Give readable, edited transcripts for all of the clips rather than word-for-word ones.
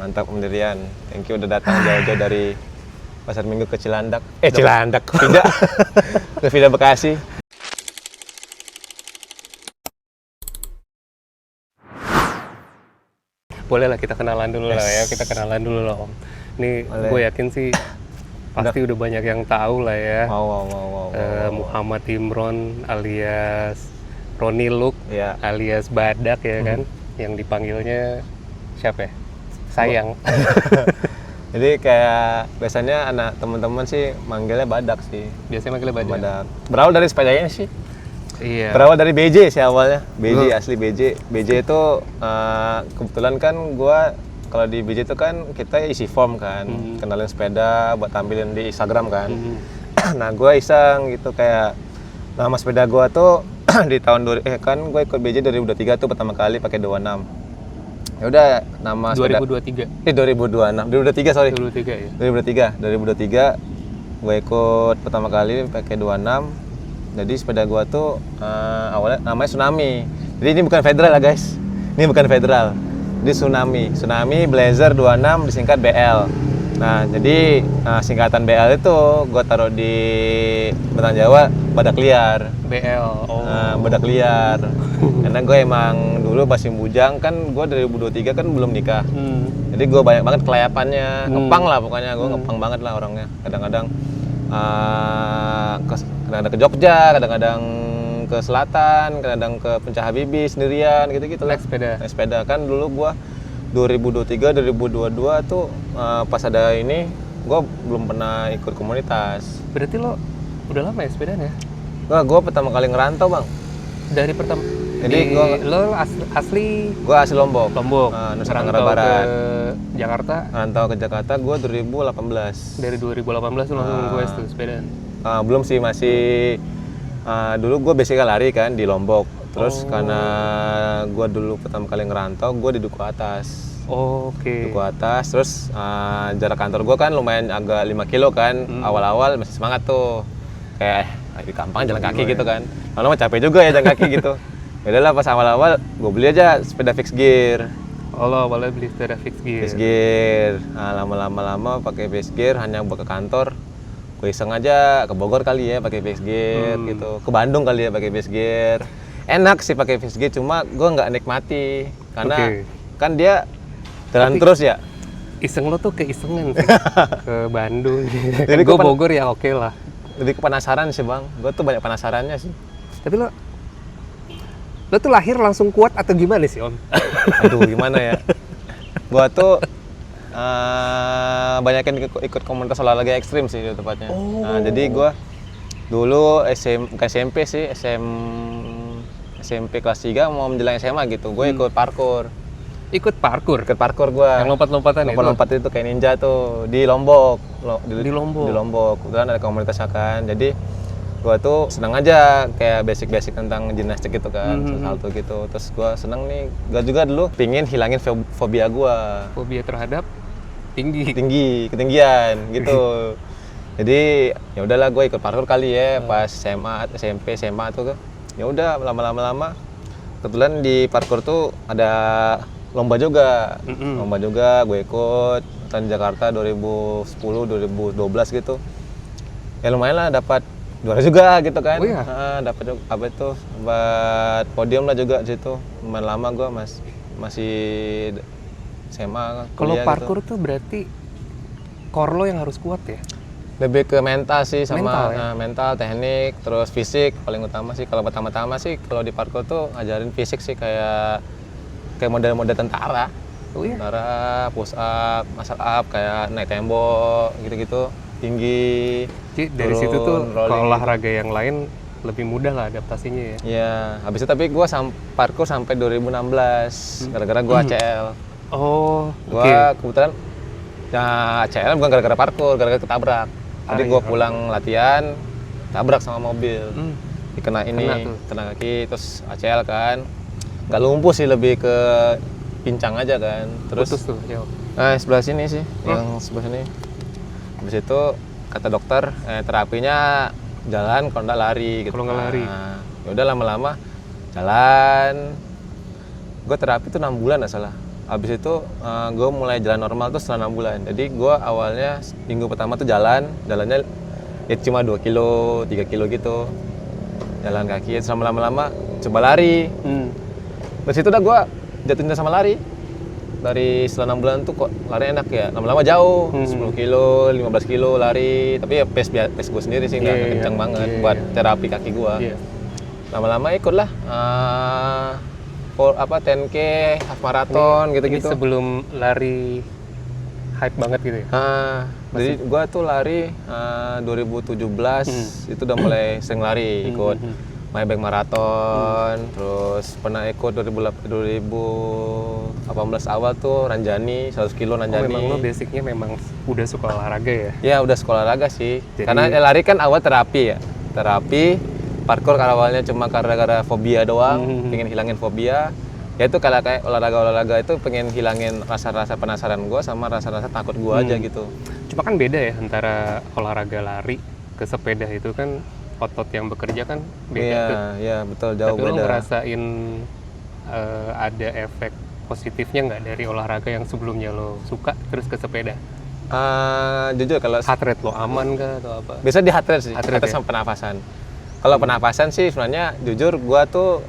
Mantap Om Dirian. Thank you udah datang jauh-jauh dari Pasar Minggu ke Cilandak. Cilandak. Tidak. Ke Vida Bekasi. Boleh lah kita kenalan dulu lah ya, kita kenalan dulu lah Om. Ini gue yakin sih pasti udah banyak yang tahu lah ya. Wow. Muhammad Imron alias Roni Luk alias Badak ya kan, yang dipanggilnya siapa ya? Sayang. Jadi kayak biasanya anak teman-teman sih manggilnya Badak sih. Biasanya manggilnya Badak. Berawal dari sepedanya sih. Iya. Berawal dari BJ sih awalnya. BJ asli BJ. BJ itu kebetulan kan gua kalau di BJ itu kan kita isi form kan, kenalin sepeda buat tampilin di Instagram kan. Nah, gua iseng gitu kayak nama sepeda gua tuh di tahun kan gua ikut BJ 2023 tuh pertama kali pakai 26. Ya udah nama sepeda 2023. 2026. 2023 sorry. 2023 ya. 2023 gue ikut pertama kali pakai 26. Jadi sepeda gua tuh awalnya namanya Tsunami. Jadi ini bukan federal ya guys. Ini bukan federal. Ini Tsunami Blazer 26 disingkat BL. Nah, jadi singkatan BL itu gua taruh di Batang Jawa Badak Liar. BL. Badak Liar. Karena gue emang dulu masih bujang kan, gue 2023 kan belum nikah. Jadi gue banyak banget kelayapannya, ngepang lah pokoknya, gue ngepang banget lah orangnya. Kadang-kadang kadang-kadang ke Jogja, kadang-kadang ke selatan, kadang-kadang ke Puncak Habibie sendirian gitu-gitu lah. Naik sepeda kan dulu gua 2023 2022 tuh pas ada ini gua belum pernah ikut komunitas. Berarti lo udah lama ya sepedanya? Gua pertama kali ngerantau, Bang. Dari pertama. Jadi lo asli gua asli Lombok. Nusa Tenggara Barat. Ke Jakarta. Rantau ke Jakarta gua 2018. Dari 2018 tuh langsung gue tuh sepeda. Belum sih, masih dulu gue basicnya lari kan di Lombok. Terus karena gue dulu pertama kali ngerantau, gue di Duku Atas. Oke. Duku Atas, terus jarak kantor gue kan lumayan agak 5 kilo kan. Awal-awal masih semangat tuh. Kayak gampang jalan kaki gitu kan. Lama-lama capek juga ya jalan kaki gitu. Yaudah lah, pas awal-awal gue beli aja sepeda fixed gear. Lo awalnya beli sepeda fixed gear. Fixed gear. Nah, lama-lama pakai fixed gear hanya buat ke kantor. Gue iseng aja ke Bogor kali ya pakai fixed gear gitu, ke Bandung kali ya pakai fixed gear. Enak sih pakai fixed gear, cuma gue nggak nikmati karena kan dia jalan terus ya. Iseng lo tuh keisengan sih ke Bandung. Jadi gue Bogor ya oke lah. Lebih penasaran sih Bang, gue tuh banyak penasarannya sih. Tapi lo tuh lahir langsung kuat atau gimana sih Om? Aduh gimana ya, gue tuh banyakin ikut komunitas olahraga ekstrim sih tepatnya. Nah, jadi gue dulu SMP sih, SMP kelas 3 mau menjelang SMA gitu, gue ikut parkour. Ikut parkour gue. Yang lompat-lompatan itu kayak ninja tuh di Lombok. Di Lombok. Kebetulan ada komunitasnya kan. Jadi gue tuh senang aja kayak basic tentang gimnastik gitu kan, salto gitu. Terus gue seneng nih, gue juga dulu pingin hilangin fobia gue. Fobia terhadap ketinggian gitu. Jadi ya udahlah gue ikut parkour kali ya pas SMP SMA tuh. Ya udah lama-lama kebetulan di parkour tuh ada lomba juga. Lomba juga gue ikut di Jakarta 2010 2012 gitu. Ya lumayan lah, dapat juara juga gitu kan. Dapat apa itu, dapat podium lah juga di situ. Lumayan lama gue masih SMA. Kalau parkour gitu tuh berarti core lo yang harus kuat ya? Lebih ke mental sih, sama mental, teknik, terus fisik paling utama sih. Kalau pertama-tama sih kalau di parkour tuh ngajarin fisik sih, kayak model-model tentara. Tentara, push up, muscle up, kayak naik tembok gitu-gitu, tinggi. Jadi dari situ tuh ke olahraga yang lain lebih mudah lah adaptasinya ya? Iya, habis itu tapi gue parkour sampai 2016 gara-gara gue ACL. Gue kebetulan ACL bukan gara-gara parkour, gara-gara ketabrak. Jadi gue pulang latihan, tabrak sama mobil. Kena kaki, terus ACL kan. Nggak lumpuh sih, lebih ke pincang aja kan. Terus putus tuh, nah sebelah sini sih, yang sebelah sini. Habis itu kata dokter, terapinya jalan kalau nggak lari gitu. Kalau nggak lari. Ya udah lama-lama jalan. Gue terapi tuh 6 bulan nggak salah. Habis itu gue mulai jalan normal tuh setelah 6 bulan. Jadi gue awalnya minggu pertama tuh jalannya ya cuma 2 kilo, 3 kilo gitu. Jalan kaki, selama lama-lama coba lari. Dari situ udah gue jatuh cinta sama lari. Dari setelah 6 bulan tuh kok lari enak ya. Lama-lama jauh, 10 kilo, 15 kilo lari. Tapi ya pace gue sendiri sih, nggak kencang banget buat terapi kaki gue. Lama-lama ikutlah 10K, half marathon gitu-gitu. Ini sebelum lari hype banget gitu ya? Jadi gue tuh lari 2017 itu udah mulai sering lari, ikut Maybank Marathon, terus pernah ikut 2018 awal tuh Ranjani, 100 kilo Ranjani. Memang lo basicnya memang udah suka olahraga ya? Ya udah suka olahraga sih, Jadi, karena lari kan awal terapi ya, parkour awalnya cuma gara-gara fobia doang, pengen hilangin fobia. Ya itu kalau kayak olahraga itu pengen hilangin rasa-rasa penasaran gue sama rasa-rasa takut gue aja gitu. Cuma kan beda ya antara olahraga lari ke sepeda itu kan otot yang bekerja kan beda. Iya betul, jauh Tapi beda. lo ngerasain ada efek positifnya nggak dari olahraga yang sebelumnya lo suka terus ke sepeda? Jujur kalau Heart rate lo aman kah atau apa? bisa di heart rate sih, Heart heart rate rate sama pernafasan. Kalau pernafasan sih sebenarnya jujur gua tuh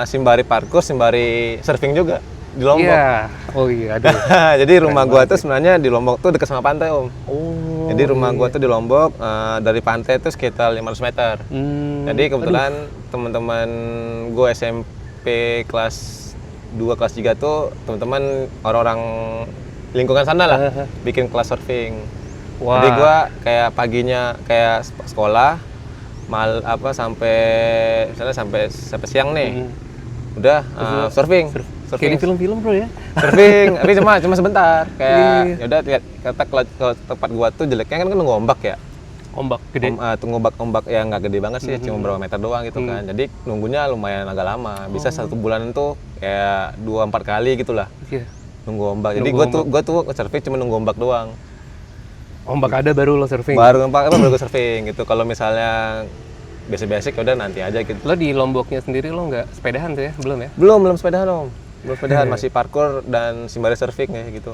simbari parkour, simbari surfing juga di Lombok. Iya. Oh iya, aduh. Jadi rumah gua tuh sebenarnya di Lombok tuh dekat sama pantai, Om. Jadi rumah gua tuh di Lombok, dari pantai tuh sekitar 500 meter. Jadi kebetulan teman-teman gua SMP kelas 2, kelas 3 tuh teman-teman orang-orang lingkungan sana lah, bikin kelas surfing. Wah. Jadi gua kayak paginya kayak sekolah, sampai siang nih. Udah surfing. Kayak di film-film bro ya? Surfing, tapi cuma sebentar. Kayak ya udah lihat kata ke tempat gua tuh jeleknya kan nunggu ombak ya. Ombak gede. Tunggu ombak ya nggak gede banget sih, cuma berapa meter doang gitu kan. Jadi nunggunya lumayan agak lama. Bisa 1 bulan tuh kayak 2-4 kali gitulah. Iya. Nunggu ombak. Jadi gua tuh surfing cuma nunggu ombak doang. Ombak ada baru lo surfing? Baru gue surfing gitu. Kalau misalnya basic udah nanti aja gitu. Lo di Lomboknya sendiri lo nggak sepedahan tuh ya? Belum ya? Belum sepedahan Om. Belum sepedahan, masih parkour dan simbari surfing ya gitu.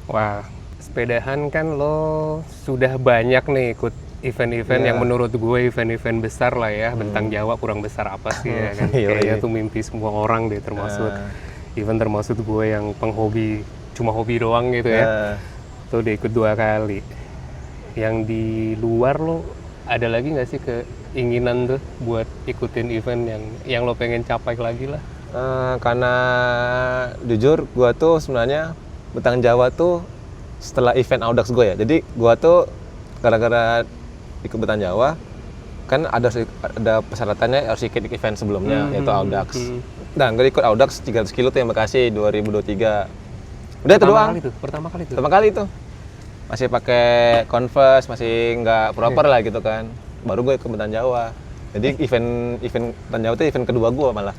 Wah, sepedahan kan lo sudah banyak nih ikut event-event yang menurut gue event-event besar lah ya. Bentang Jawa kurang besar apa sih ya kan? Kayaknya tuh mimpi semua orang deh, termasuk termasuk gue yang penghobi, cuma hobi doang gitu ya. Tuh udah ikut 2 kali. Yang di luar lo ada lagi nggak sih keinginan tuh buat ikutin event yang lo pengen capai lagi lah? Karena jujur gua tuh sebenarnya Bentang Jawa tuh setelah event Audax gue ya. Jadi gua tuh gara-gara ikut Bentang Jawa kan ada persyaratannya harus ikut event sebelumnya yaitu Audax. Dan gue ikut Audax 300 kilo tuh yang Bekasi 2023. Udah itu doang. Pertama kali itu. Masih pakai Converse, masih nggak proper lah gitu kan. Baru gue ikut Bentang Jawa. Jadi event Bentang Jawa itu event kedua gue malah.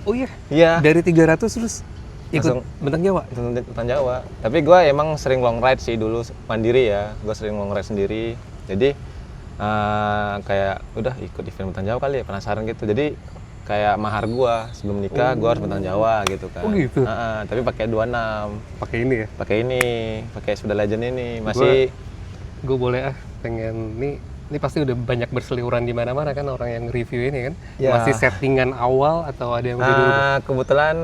Oh iya? Iya. Dari 300 terus ikut Bentang Jawa? Bentang Jawa. Tapi gue emang sering long ride sih dulu, mandiri ya. Gue sering long ride sendiri. Jadi kayak udah ikut event Bentang Jawa kali ya, penasaran gitu. Jadi kayak mahar gua sebelum nikah gua harus Bentang Jawa gitu kan. Oh gitu. Tapi pakai 26. Pakai ini ya? Pakai Sudah Legend ini. Masih gua boleh pengen ini pasti udah banyak berseliweran di mana-mana kan orang yang review ini kan. Ya. Masih settingan awal atau ada yang udah dulu? Kebetulan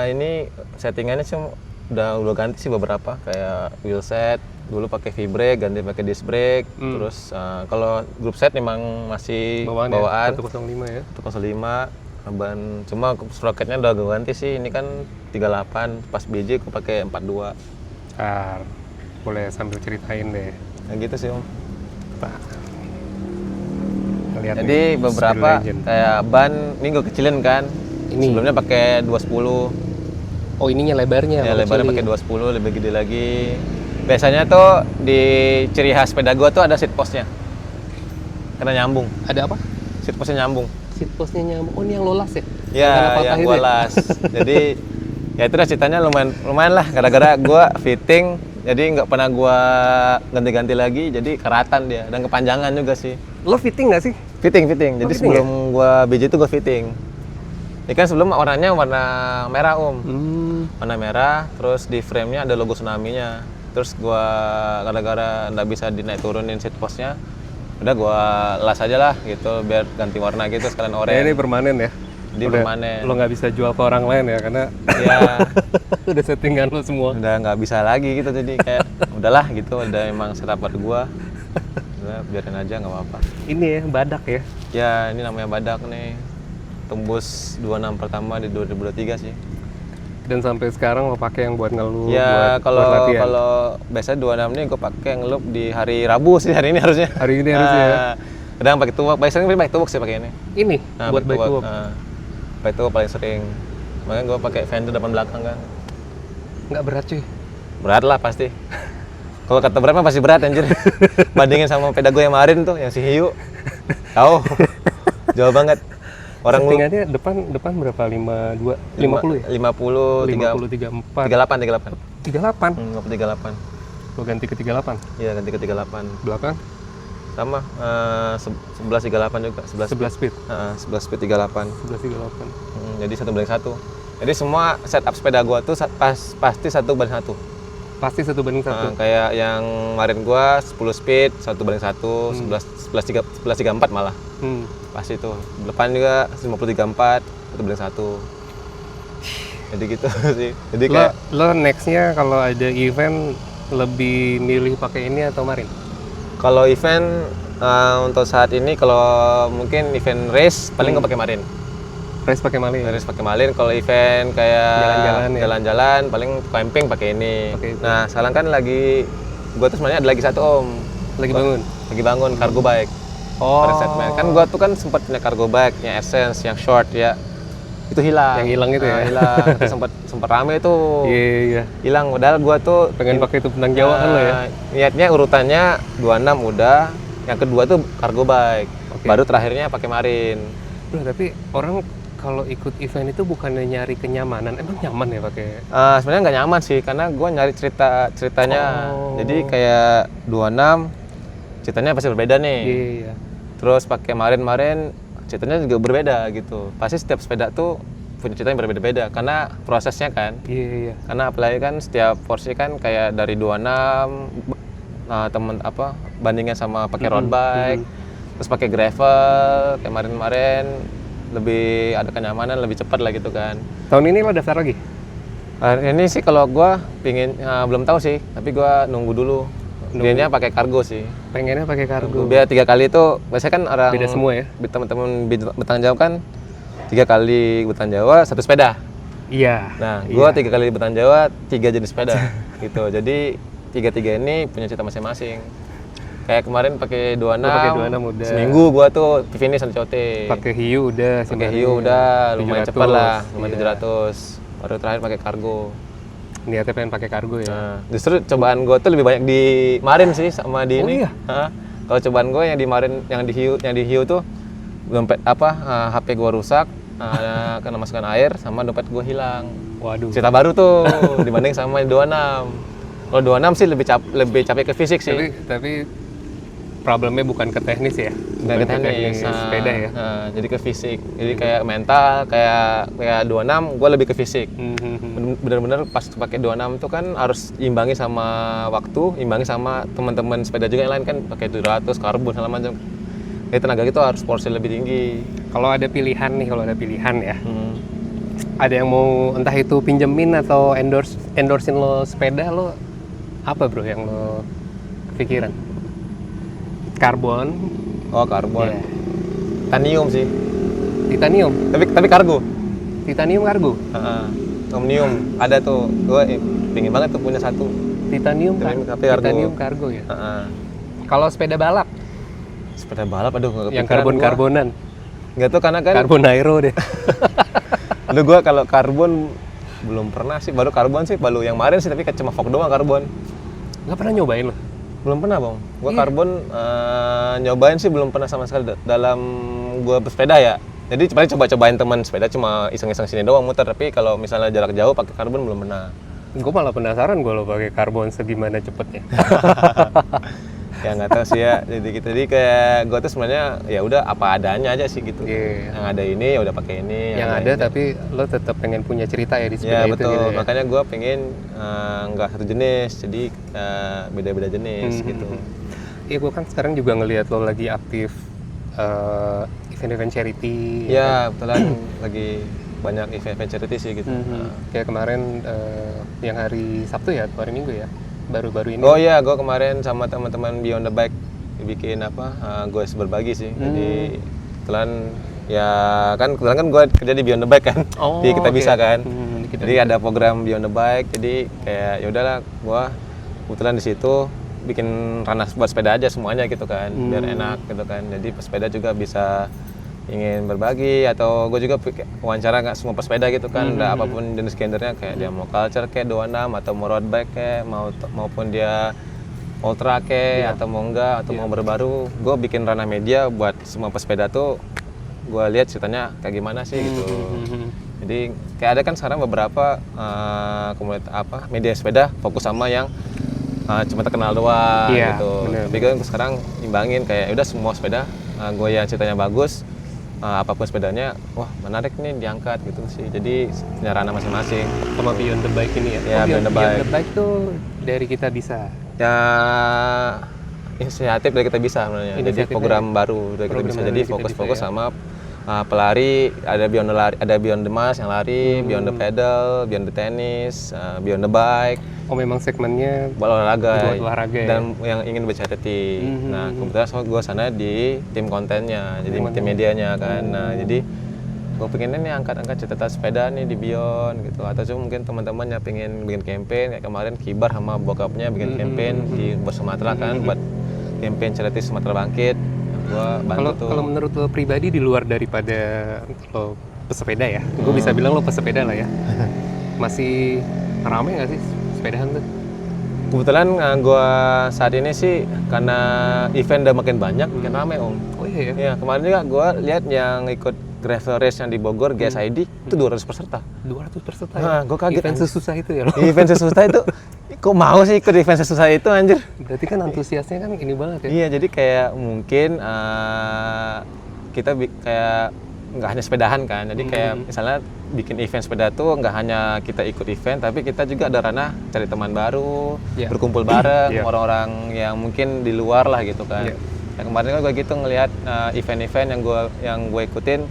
ini settingannya cuma udah ganti sih beberapa, kayak wheel set dulu pakai V-brake, ganti pakai disc brake. Terus kalau group set memang masih bawaan ya? 105 ya? 105 ban, cuma sprocketnya udah gue ganti sih. Ini kan 38, pas BJ gue pakai 42. Boleh sambil ceritain deh. Nah gitu sih Om. Lihat jadi nih, beberapa kayak ban ini gue kecilin kan. Ini sebelumnya pakai 210. Oh ininya lebarnya? Ya lebarnya pakai 210, lebih gede lagi. Biasanya tuh di ciri khas sepeda gua tuh ada seat postnya, karena nyambung. Ada apa? Seat postnya nyambung. Seat postnya nyambung. Oh ini yang lo las ya? Ya, yang gua las. Jadi ya itu ceritanya lumayan lah. Gara-gara gua fitting, jadi nggak pernah gua ganti-ganti lagi. Jadi keratan dia dan kepanjangan juga sih. Lo fitting nggak sih? Fitting. Jadi fitting sebelum gua BJ itu gua fitting. Ini kan sebelum warnanya warna merah Om. Warna merah, terus di frame-nya ada logo Tsunami-nya. Terus gua gara-gara nggak bisa dinaik turunin seat post-nya, udah gua las aja lah gitu biar ganti warna gitu sekalian oranye. Ini permanen ya? Di permanen. Lo nggak bisa jual ke orang lain ya karena Ya udah settingan lo semua. udah nggak bisa lagi gitu, jadi kayak udahlah gitu, udah emang setup buat gua. Udah biarin aja nggak apa-apa. Ini ya badak ya. Ya ini namanya badak nih. Tembus 26 pertama di 2023 sih. Dan sampai sekarang lo pakai yang buat ngeluh, Ya buat latihan. kalau biasanya 26 nih gue pakai ngelup di hari Rabu sih, hari ini harusnya. Hari ini harusnya ya. Kadang pakai tuwak, biasanya pakai tuwak sih pakai ini. Ini buat pakai bike walk. pakai tuwak paling sering. Makanya gue pakai fender depan belakang kan. Nggak berat cuy. Berat lah pasti. Kalau kata berat mah pasti berat anjir. Bandingin sama sepeda gue yang kemarin tuh, yang si Hiu. Tahu. Jauh banget. Orang lu Settingannya depan berapa? 52, 50 ya? 50, 50, 34, 38, 38. 38. Lo ganti ke 38. Iya, ganti ke 38. Belakang Sama 11 38 juga, 11 speed. 11 speed 38. 11 38. Jadi 1:1. Jadi semua setup sepeda gua tuh pasti 1:1. Pasti 1:1. Kayak yang kemarin gua 10 speed 1:1, 11 34 malah. Pasti tuh. Depan juga 50 34 1:1. Jadi gitu sih. Jadi kayak Lo nextnya kalau ada event lebih milih pakai ini atau Marin? kalau event untuk saat ini kalau mungkin event race paling gua pakai Marin. Race pakai Marin. Race pakai Marin, kalau event kayak Jalan-jalan ya? jalan-jalan paling camping pakai ini. Pakai itu. Nah, sekarang kan gua tuh sebenarnya ada lagi satu Om. Lagi bangun. Lagi bangun cargo bike. Oh. Segmen. Kan gua tuh kan sempat punya cargo bike, yang Essence, yang short ya. Itu hilang. Yang hilang itu ya? Hilang. Itu sempat rame tuh. Iya. Hilang. Padahal gua tuh Pengen pakai itu tentang Jawa kan lo ya? Niatnya urutannya 26 udah, yang kedua tuh cargo bike. Oke. Baru terakhirnya pakai Marin. Bro, tapi orang kalau ikut event itu bukannya nyari kenyamanan, emang nyaman ya pakai? Sebenarnya nggak nyaman sih, karena gue nyari ceritanya. Oh. Jadi kayak 26 ceritanya pasti berbeda nih. Iya. Terus pakai Marin ceritanya juga berbeda gitu. Pasti setiap sepeda tuh punya cerita yang berbeda-beda karena prosesnya kan. Iya. Karena apalagi kan setiap porsi kan kayak dari 26 bandingnya sama pakai road bike, terus pakai gravel kayak kemarin lebih ada kenyamanan, lebih cepat lah gitu kan. Tahun ini lo daftar lagi? Ini sih kalau gua pingin belum tahu sih, tapi gua nunggu dulu. Biasanya pakai kargo sih. Pengennya pakai kargo. Biar 3 kali itu biasanya kan orang Beda semua ya? Teman-teman Betang Jawa kan 3 kali Betang Jawa 1 sepeda. Iya. Nah, gua 3 kali Betang Jawa 3 jenis sepeda gitu. Jadi 3 ini punya cerita masing-masing. Kayak kemarin pakai 26. Pakai 26 udah. Seminggu gua tuh finish sama Cote. Pakai hiu udah. Pakai hiu udah lumayan 700, cepat lah, lumayan iya. 700. Baru terakhir pakai kargo. Niatnya pengen pakai kargo ya. Nah, justru cobaan gue tuh lebih banyak di Marin sih sama di Oh ini. iya? Kalau cobaan gue yang di Marin, yang di Hiu tuh dompet HP gue rusak, kena masukan air sama dompet gue hilang. Waduh. Cerita baru tuh dibanding sama 26. Kalau 26 sih lebih capek ke fisik sih. Tapi problemnya bukan ke teknis ya. Bukan ke teknis, sepeda ya. jadi ke fisik. Jadi kayak mental, kayak 26 gue lebih ke fisik. Bener-bener pas pakai 26 tuh kan harus imbangi sama waktu, imbangi sama teman-teman sepeda juga yang lain kan pakai 700 karbon segala macam. Jadi tenaga itu harus porsi lebih tinggi. Kalau ada pilihan ya. Ada yang mau entah itu pinjemin atau endorsein lo sepeda lo, apa bro yang lo kepikiran? Karbon. Oh, karbon. Yeah. Titanium sih. Titanium. Tapi kargo. Titanium kargo. Omnium ada tuh. Gue pengen banget tuh punya satu. Titanium tapi kargo. Titanium kargo ya. Kalau sepeda balap Sepeda balap aduh nggak yang kepikiran karbon-karbonan. Nggak tuh karena kan Karbon aero deh. Aduh gue kalau karbon belum pernah sih, baru karbon sih baru yang kemarin sih, tapi cuma fog doang karbon. Nggak pernah nyobain lo? Belum pernah bang. Gue Iya. karbon nyobain sih belum pernah sama sekali dalam gue bersepeda ya. Jadi paling coba-cobain teman sepeda cuma iseng-iseng sini doang muter, tapi kalau misalnya jarak jauh pakai karbon belum pernah. Gue malah penasaran gue lo pakai karbon segimana cepetnya. Ya nggak tahu sih ya. Jadi kayak gue tuh sebenarnya ya udah apa adanya aja sih gitu. Yang ada ini ya udah pakai ini. Yang ada tapi lo tetap pengen punya cerita ya di sepeda Ya itu betul. gitu ya. Makanya gue pengen nggak satu jenis, jadi beda-beda jenis gitu. Iya, gue kan sekarang juga ngelihat lo lagi aktif event-event charity. Ya kebetulan lagi banyak event charity sih gitu. Kayak kemarin yang hari Sabtu ya, hari Minggu ya, baru-baru ini. Oh iya, gue kemarin sama teman-teman Beyond the Bike bikin gue berbagi sih. Jadi kebetulan kan gue kerja di Beyond the Bike kan, di Kita Bisa kan. Jadi ada program Beyond the Bike, jadi kayak ya udahlah, gue kebetulan di situ bikin ranah buat sepeda aja semuanya gitu kan, biar enak gitu kan. Jadi pesepeda juga bisa ingin berbagi, atau gue juga wawancara nggak semua pesepeda gitu kan, udah apapun jenis gendernya, kayak dia mau culture kayak 26 atau mau road bike kayak maupun dia ultra kayak atau mau enggak atau mau berbaru, gue bikin ranah media buat semua pesepeda tuh gue lihat ceritanya kayak gimana sih gitu. Jadi kayak ada kan sekarang beberapa komunitas media sepeda fokus sama yang cuma terkenal doang gitu. Tapi gue sekarang imbangin kayak udah semua sepeda gue yang ceritanya bagus, apapun sepedanya, wah menarik nih diangkat gitu sih. Jadi punya ranah masing-masing. Sama Beyond the Bike ini ya? Ya, Beyond the Bike. Beyond the Bike tuh dari Kita Bisa? Ya inisiatif dari Kita Bisa sebenarnya. Jadi program baru dari Kita Bisa. Jadi fokus-fokus sama pelari, ada Beyond the Mass yang lari, Beyond the Pedal, Beyond the Tennis, Beyond the Bike. Oh memang segmennya buat olahraga dan ya? yang ingin bercharity. Nah kebetulan gue sana di tim kontennya, jadi tim medianya kan. Nah jadi gue pengennya nih angkat cerita sepeda nih di Beyond gitu. Atau cuma mungkin teman-teman yang pengen bikin campaign, kayak kemarin Kibar sama bokapnya bikin campaign di Sumatera kan, buat campaign charity Sumatera Bangkit. Gue bantu tuh. Kalau menurut lo pribadi, di luar daripada lo pesepeda ya, gue bisa bilang lo pesepeda lah ya, masih rame nggak sih sepedahan tuh? Kebetulan gue saat ini sih karena event udah makin banyak, makin rame om. Oh iya ya? Ya kemarin juga gue lihat yang ikut gravel race yang di Bogor, GSID, itu 200 peserta. 200 peserta Nah, ya? gue kaget. Event sesusah itu ya lo? Event sesusah itu, kok mau sih ikut event sesusah itu anjir? Berarti kan antusiasnya kan ini banget ya? Iya, jadi kayak mungkin kita kayak nggak hanya sepedahan kan, jadi kayak misalnya bikin event sepeda tuh nggak hanya kita ikut event, tapi kita juga ada ranah cari teman baru, berkumpul bareng orang-orang yang mungkin di luar lah gitu kan. Yang kemarin kan gue gitu ngelihat event-event yang gue ikutin,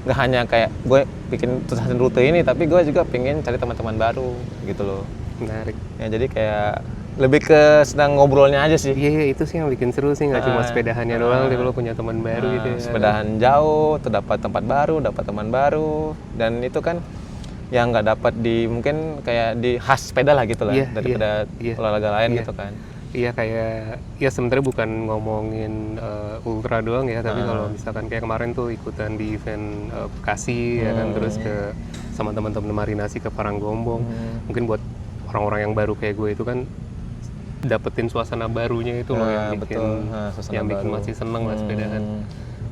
nggak hanya kayak gue bikin tulisan rute ini, tapi gue juga pengen cari teman-teman baru gitu loh. Menarik. Ya jadi kayak lebih ke sedang ngobrolnya aja sih. Iya, itu sih yang bikin seru sih, nggak cuma sepedahannya doang, tapi lo punya teman baru gitu ya. Sepedahan jauh, terdapat tempat baru, dapat teman baru, dan itu kan yang nggak dapat di mungkin kayak di khas sepeda lah gitu lah, daripada olahraga lain gitu kan. Iya, kayak ya sebenarnya bukan ngomongin ultra doang ya, tapi kalau misalkan kayak kemarin tuh ikutan di event Bekasi ya kan, terus ke sama teman-teman Marinasi ke Paranggombong. Mungkin buat orang-orang yang baru kayak gue itu kan dapetin suasana barunya itu loh yang bikin masih seneng lah sepedahan.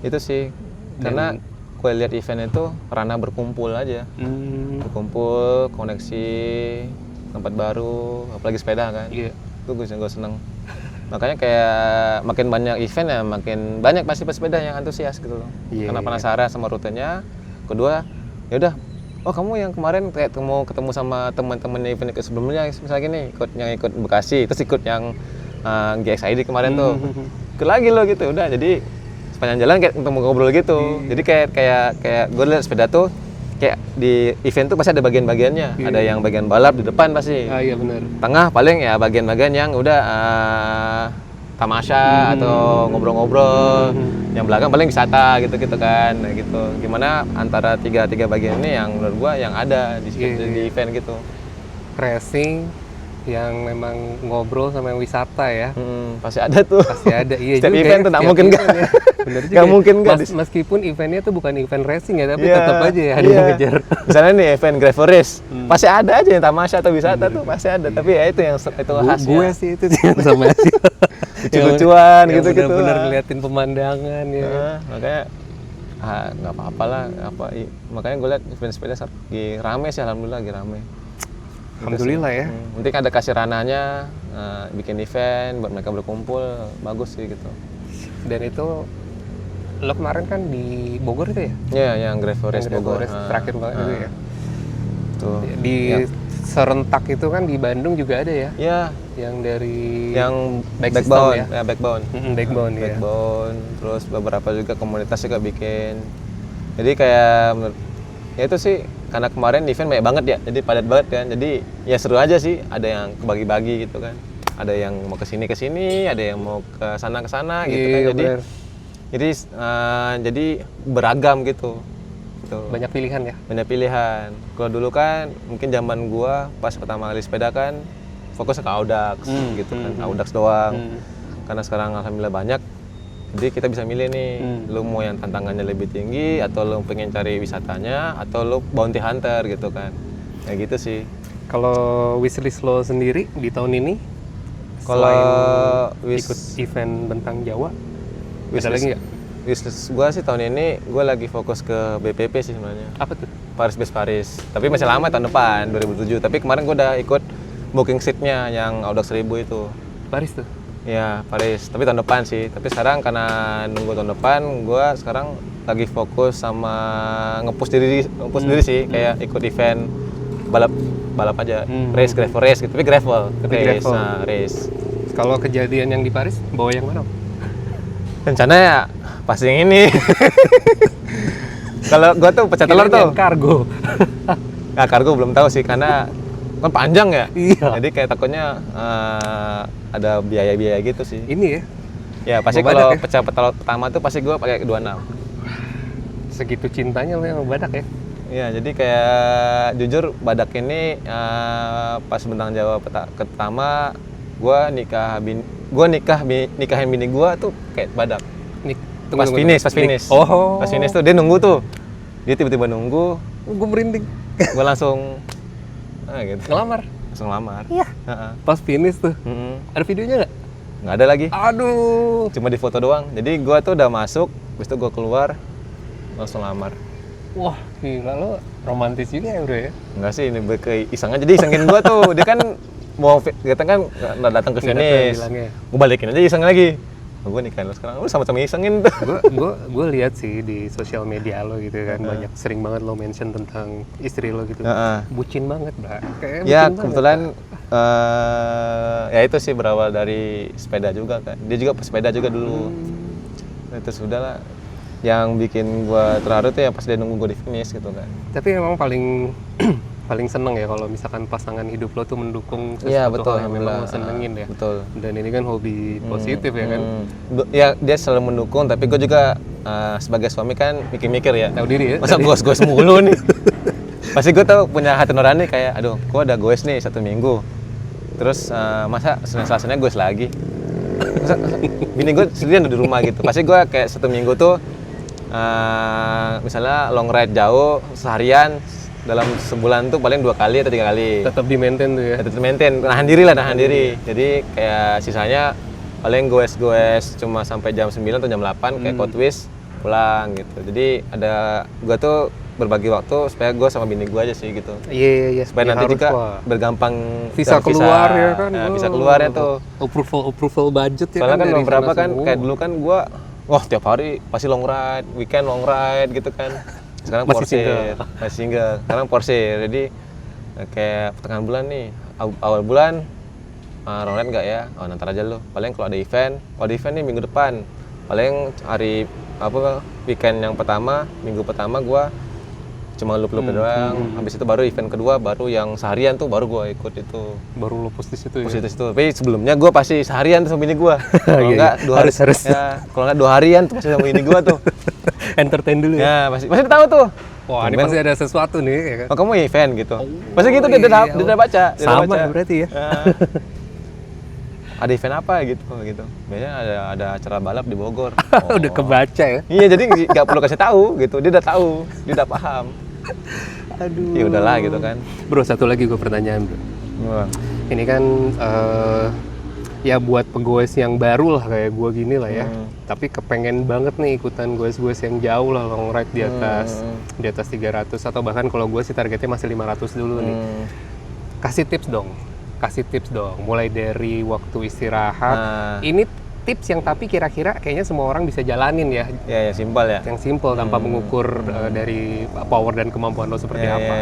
Itu sih karena gue lihat event itu ranah berkumpul aja, berkumpul, koneksi, tempat baru, apalagi sepeda kan. Itu gue seneng. Makanya kayak makin banyak event ya makin banyak pasti pesepeda yang antusias gitu loh. Karena penasaran sama rutenya. Kedua, ya udah, oh kamu yang kemarin kayak ketemu sama teman-teman event sebelumnya, misalnya gini, ikut Bekasi, terus ikut yang GXID kemarin tuh, ikut lagi lo gitu, udah. Jadi sepanjang jalan kayak ketemu ngobrol gitu. Jadi kayak gue lihat sepeda tuh kayak di event tuh pasti ada bagian-bagiannya. Ada yang bagian balap di depan pasti. Iya benar. Tengah paling ya bagian-bagian yang udah tamasya atau ngobrol-ngobrol. Yang belakang paling wisata gitu-gitu kan. Nah, gitu. Gimana antara tiga bagian ini yang menurut gua yang ada di event gitu. Racing yang memang ngobrol sama yang wisata ya. Pasti ada tuh. Pasti ada. Iya setiap juga event tuh nggak mungkin nggak. Ya. Bener juga. Nggak mungkin nggak. Meskipun eventnya tuh bukan event racing ya, tapi tetap aja ya ada yang ngejar. Misalnya nih event gravel race, pasti ada aja yang tamasya atau wisata tuh pasti ada. Tapi ya itu yang itu khasnya. Gue sih itu yang sama sih. Lucu-lucuan gitu-gitu. Bener-bener ngeliatin pemandangan ya. Makanya nggak apa-apa lah. Makanya gue lihat event sepeda lagi rame sih, alhamdulillah lagi rame. Alhamdulillah ya. Penting ada kasih ranahnya, bikin event buat mereka berkumpul, bagus sih gitu. Dan itu lo kemarin kan di Bogor itu ya? Ya, yang Grave Forest Yang Bogor. Forest terakhir banget itu ya. Tuh. Di serentak itu kan di Bandung juga ada ya? Ya, Yang dari yang Back Backbone, System ya? Backbone. Backbone ya. Backbone, terus beberapa juga komunitas juga bikin. Jadi kayak ya itu sih karena kemarin event banyak banget ya, jadi padat banget kan. Jadi ya seru aja sih, ada yang kebagi-bagi gitu kan. Ada yang mau ke sini, ada yang mau ke sana gitu kan. Iya, Jadi bener. jadi beragam gitu. Gitu. Banyak pilihan ya? Banyak pilihan. Kalau dulu kan mungkin zaman gua pas pertama kali sepeda kan fokus ke Audax gitu kan, Audax doang. Karena sekarang alhamdulillah banyak, jadi kita bisa milih nih, lu mau yang tantangannya lebih tinggi atau lu pengen cari wisatanya atau lu bounty hunter gitu kan. Kayak gitu sih. Kalau wishlist lo sendiri di tahun ini, Kalau selain ikut event Bentang Jawa, ada lagi nggak? wishlist gua sih tahun ini gua lagi fokus ke BPP sih sebenarnya. Apa tuh? Paris Base Paris. Tapi masih lama tahun depan 2007. Tapi kemarin gua udah ikut booking seatnya yang Audax 1000 itu. Paris tuh? Ya, Paris. Tapi tahun depan sih. Tapi sekarang karena nunggu tahun depan, gue sekarang lagi fokus sama nge-push diri sih. Kayak ikut event balap aja. Race, gravel race gitu. Tapi gravel. Gravel. Nah, race. Kalau kejadian yang di Paris, bawa yang mana? Rencana ya pasti yang ini. Kalau gue tuh pecah telur tuh. Yang kargo. Nah, kargo belum tahu sih karena kan panjang ya. Iya. Jadi kayak takutnya ada biaya-biaya gitu sih. Ini ya, Ya pasti Bawa kalau badak ya? pecah telur pertama tuh pasti gue pakai 26. segitu cintanya lo yang badak ya? Iya, jadi kayak jujur badak ini pas Bentang Jawa pertama nikahin bini gua tuh kayak badak. Nik, Pas finish. Oh. Pas finish tuh dia nunggu tuh. Dia tiba-tiba nunggu, Gue merinding. gua langsung gitu. Ngelamar. Langsung lamar. Iya. Heeh. Pas finish tuh. Mm-mm. Ada videonya nggak? Nggak ada lagi. Aduh. Cuma di foto doang. Jadi gua tuh udah masuk, habis itu gua keluar langsung lamar. Wah, gila lo romantis juga ya bro ya? Enggak sih, ini iseng aja. Jadi isengin gua tuh. Dia kan mau kita kan nggak datang ke Nggak datang finish. bilangnya. Gue balikin aja iseng lagi. Gue nikahin lo sekarang, lo sama-sama isengin tuh. Gue lihat sih di sosial media lo gitu kan, banyak sering banget lo mention tentang istri lo gitu. Bucin banget, Mbak. Kayaknya Ya bucin kebetulan banget, ya itu sih berawal dari sepeda juga kan. Dia juga pesepeda juga dulu. Nah, itu sudah lah. Yang bikin gue terharu tuh ya pas dia nunggu gue di finish gitu kan. Mbak. Tapi emang paling paling seneng ya kalau misalkan pasangan hidup lo tuh mendukung Iya sesuatu betul, hal yang memang lo senengin ya. Betul. Dan ini kan hobi positif ya kan. Ya dia selalu mendukung, tapi gue juga sebagai suami kan mikir-mikir ya. Tahu diri ya. Masa goes mulu nih. Pasti gue tuh punya hati nurani kayak, aduh, gue ada goes nih 1 minggu. Terus masa Senin-Selasanya goes lagi. Masa bini gue sendirian di rumah gitu. Pasti gue kayak 1 minggu tuh misalnya long ride jauh seharian, dalam sebulan tuh paling 2 kali atau 3 kali. Tetap di maintain tuh ya. Tetap maintain, nahan diri. Jadi kayak sisanya paling goes cuma sampai jam 9 atau jam 8 kayak Kotwis pulang gitu. Jadi ada gua tuh berbagi waktu supaya gua sama bini gua aja sih gitu. Iya. Supaya Ya nanti harus, juga Wah. bergampang Visa keluar ya kan. Nah, bisa keluar ya tuh. Approval budget ya. Soalnya kan dari beberapa sana kan semua. kayak dulu kan gua tiap hari pasti long ride, weekend long ride gitu kan. Sekarang Masih masih single. Sekarang porsir. Jadi kayak pertengahan bulan nih, awal bulan long ride nggak ya? Oh, nanti aja lo. Paling kalau ada event nih minggu depan. Paling hari weekend yang pertama, minggu pertama gua cuma loop doang. Habis itu baru event kedua, baru yang seharian tuh baru gua ikut itu. Baru lo post di situ ya. Positif itu. Tapi sebelumnya gua pasti seharian tuh sama bini gua. Kalau Iya, enggak 2 hari. harus. Ya, kalau enggak 2 harian tuh pasti sama bini gua tuh. Entertain dulu ya. Ya, pasti tahu tuh. Wah, ini pasti ada sesuatu nih ya kan. Oh, kamu event gitu. Pasti gitu dia udah baca. Dia udah Sama baca. berarti ya. Ada event apa gitu. Biasanya ada acara balap di Bogor. Udah kebaca ya. Iya, jadi nggak perlu kasih tahu gitu. Dia udah tahu, dia udah paham. Aduh. Ya udahlah gitu kan. Bro, satu lagi gue pertanyaan, Bro. Wah. Ini kan ya buat pegoes yang baru lah kayak gue gini lah ya. Tapi kepengen banget nih ikutan goes-goes yang jauh lah, long ride di atas 300 atau bahkan kalau gue sih targetnya masih 500 dulu nih. Kasih tips dong. Mulai dari waktu istirahat. Nah. Ini tips yang tapi kira-kira kayaknya semua orang bisa jalanin ya. Ya simpel ya. Yang simple tanpa mengukur dari power dan kemampuan lo seperti apa.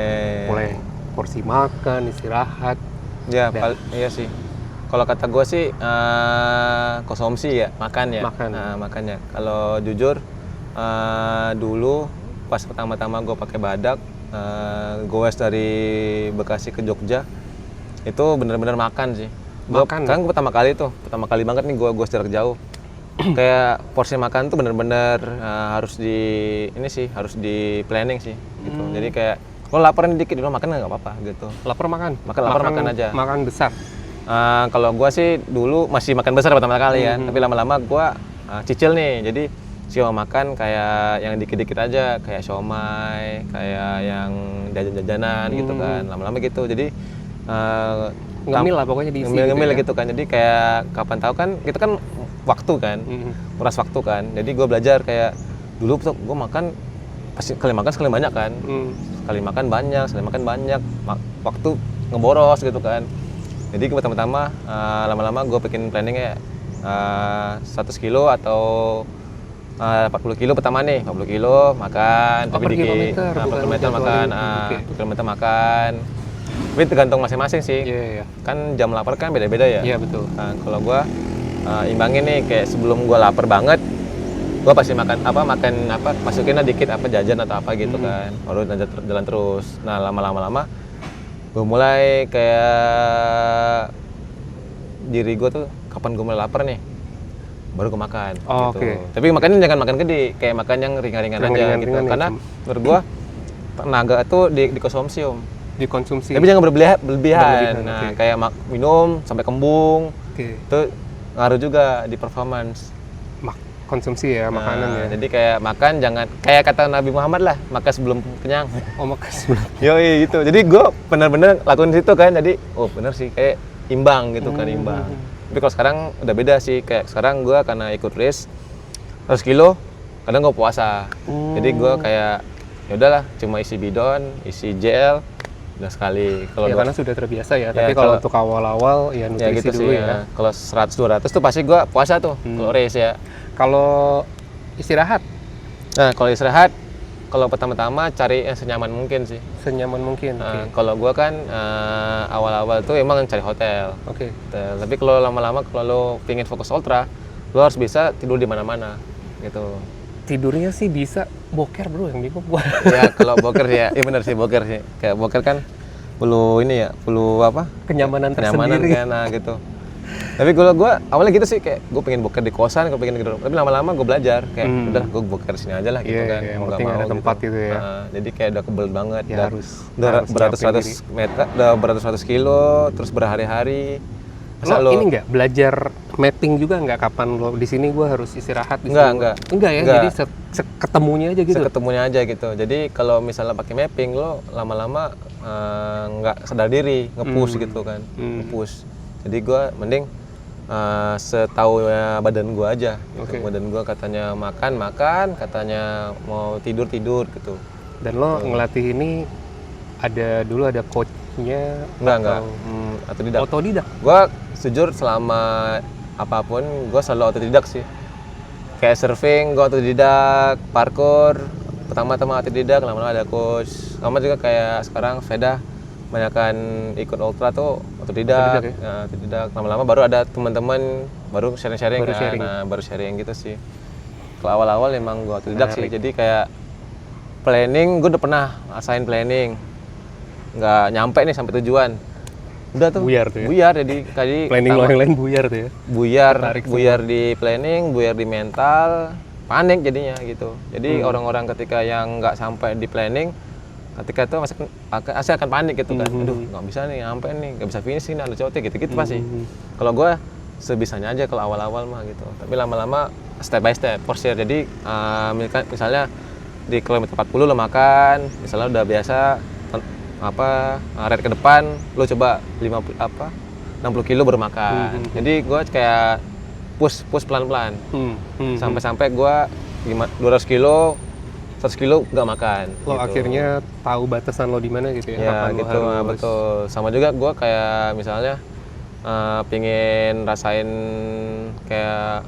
Mulai porsi makan, istirahat. Ya, iya sih. Kalau kata gue sih konsumsi ya, makan ya. Nah, makannya. Kalau jujur dulu pas pertama-tama gue pakai badak, goes dari Bekasi ke Jogja, itu bener-bener makan sih. Makan. Kan pertama kali banget nih gue jarak jauh. Kayak porsi makan tuh bener-bener harus harus di planning sih. Gitu. Jadi kayak lo lapar nih dikit, lo makan nggak apa-apa gitu. Lapar makan aja. Makan besar. Kalau gue sih dulu masih makan besar pertama kali ya, tapi lama-lama gue cicil nih, jadi cuma makan kayak yang dikit-dikit aja, kayak siomay, kayak yang jajan-jajanan gitu kan, lama-lama gitu. Jadi ngemil lah pokoknya diisi ngemil gitu, gitu kan. Jadi kayak kapan tahu kan itu kan waktu kan, kuras waktu kan. Jadi gue belajar kayak dulu tuh gue makan pasti sekali makan sekali banyak kan, sekali makan banyak, waktu ngeboros gitu kan. Jadi pertama-tama lama-lama gue bikin planning ya 100 kilo atau 40 kilo pertama nih, 40 kilo makan, tapi dikit, per kilometer makan, per kilometer makan. Tapi tergantung masing-masing sih. Iya. Kan jam lapar kan beda-beda ya. Iya betul. Nah, kalau gue imbangin nih kayak sebelum gue lapar banget, gue pasti makan masukinnya dikit jajan atau apa gitu kan, baru jalan terus. Nah lama-lama gue mulai kayak diri gue tuh kapan gue mulai lapar nih baru gue makan gitu. Okay. Tapi makannya jangan makan gede, kayak makan yang ringan-ringan aja gitu. Karena menurut gue tenaga tuh dikonsumsi. Tapi jangan berlebihan. Nah, kayak minum sampai kembung. Itu ngaruh juga di performance. Konsumsi ya, makanan ya. Jadi kayak makan jangan kayak kata Nabi Muhammad lah, makan sebelum kenyang. Makan sebelum. Yoi gitu. Jadi gue benar-benar lakuin situ kan. Jadi bener sih kayak imbang gitu kan, imbang. Tapi kalau sekarang udah beda sih, kayak sekarang gue karena ikut race 100 kilo, kadang gue puasa. Jadi gue kayak ya udahlah cuma isi bidon, isi gel udah sekali. Kalau karena sudah terbiasa ya. Tapi kalau untuk awal-awal ya nutrisi gitu dulu sih, ya. Kalau 100-200 tuh pasti gue puasa tuh kalau race ya. Kalau istirahat? Nah, kalau istirahat, kalau pertama-tama cari yang senyaman mungkin sih. Senyaman mungkin. Kalau gue kan awal-awal tuh emang cari hotel. Tapi kalau lama-lama kalau lo pingin fokus ultra, lo harus bisa tidur di mana-mana gitu. Tidurnya sih bisa boker bro, yang bingung gua. Ya kalau boker ya, iya benar sih boker sih. Kayak boker kan perlu kenyamanan tersendiri kan, gitu. Tapi kalau gue awalnya gitu sih, kayak gue pengen boker di kosan, gue pengen gitu. Tapi lama-lama gue belajar kayak udah gue boker sini aja lah gitu kan. Mau nggak mau ada tempat gitu ya. Jadi kayak udah kebel banget. Ya, udah beratus-ratus meter, udah beratus-ratus kilo, terus berhari-hari. Lo ini nggak belajar mapping juga nggak, kapan lo di sini gue harus istirahat di sini? Enggak ya. Jadi ketemunya aja gitu. Ketemunya aja gitu. Jadi kalau misalnya pakai mapping lo lama-lama nggak sadar diri nge-push gitu kan. Nge-push. Jadi gue mending setahu badan gue aja. Gitu. Badan gue katanya makan, katanya mau tidur gitu. Dan lo ngelatih ini dulu ada coachnya? Enggak. Otodidak. Gue jujur selama apapun gue selalu otodidak sih. Kayak surfing gue otodidak, parkour pertama-tama otodidak, lama-lama ada coach. Sama juga kayak sekarang sepeda, banyakan ikut ultra tuh otodidak. Otodidak. Lama-lama baru ada teman-teman baru sharing-sharing kan. Nah, baru sharing gitu sih. Kalau awal-awal emang gue otodidak sih. Jadi kayak planning, gue udah pernah asain planning, nggak nyampe nih sampai tujuan. Udah tuh buyar tuh ya? Buyar, jadi planning lo yang lain buyar tuh ya? Buyar di planning, buyar di mental, panik jadinya gitu. Jadi orang-orang ketika yang nggak sampai di planning, ketika itu masih akan panik gitu kan. Aduh, nggak bisa nih nyampe nih, nggak bisa finish nih, ada COT gitu pasti. Kalau gue sebisanya aja kalau awal-awal mah gitu. Tapi lama-lama step by step, porsier. Jadi misalnya di kilometer 40 lo makan, misalnya udah biasa rate ke depan lo coba 60 kilo baru makan. Jadi gue kayak push pelan-pelan sampai gue 200 kilo 100 kilo nggak makan. Lo gitu. akhirnya tahu batasan lo di mana gitu ya? Ya Kapan lo gitu, nah, harus- betul. Sama juga gue kayak misalnya pingin rasain kayak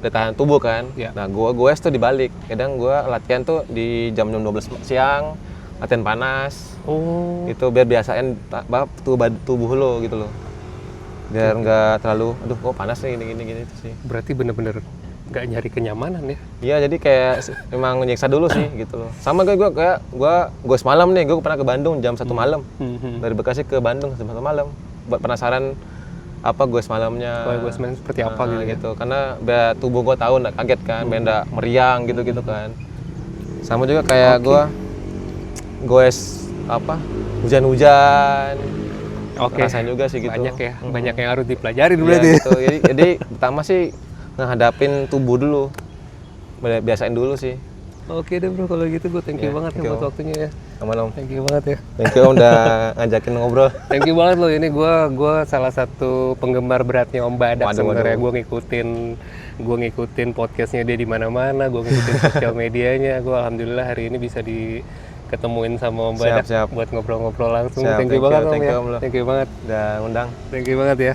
tahan tubuh kan. Ya. Nah gue tuh dibalik. Kadang gue latihan tuh di jam 12 siang, latihan panas. Oh, Itu biar biasain tubuh lo gitu loh. Biar nggak terlalu, aduh kok panas nih gini itu sih. berarti bener-bener nggak nyari kenyamanan ya? Iya jadi kayak memang nyiksa dulu sih gitu loh. Sama gue kayak gue semalam nih, gue pernah ke Bandung jam 1 malam. Dari Bekasi ke Bandung jam 1 malam. Buat penasaran apa gue semalamnya. Kalau gue sebenarnya seperti apa gitu ya? gitu. Karena biar tubuh gue tahu nggak kaget kan, biar nggak meriang gitu kan. Sama juga kayak gue hujan-hujan. Oke, Rasain juga sih gitu. banyak ya, banyak yang harus dipelajari dulu Iya, berarti. gitu. Jadi pertama sih ngehadapin tubuh dulu. Biasain dulu sih. Oke deh bro, kalau gitu gue thank you Ya, banget thank ya you, buat Om. waktunya ya. Aman Om. Thank you banget ya. Thank you Om udah ngajakin ngobrol. Thank you banget loh, ini gue salah satu penggemar beratnya Om Badak Waduh, sebenarnya. waduh. Gue ngikutin podcastnya dia di mana-mana, gue ngikutin sosial medianya. Gue alhamdulillah hari ini bisa diketemuin sama Om Badak Siap. buat ngobrol-ngobrol langsung. Siap, Thank you thank banget you, Om thank ya. you, Om, lo. Thank you banget. Udah undang. Thank you banget ya.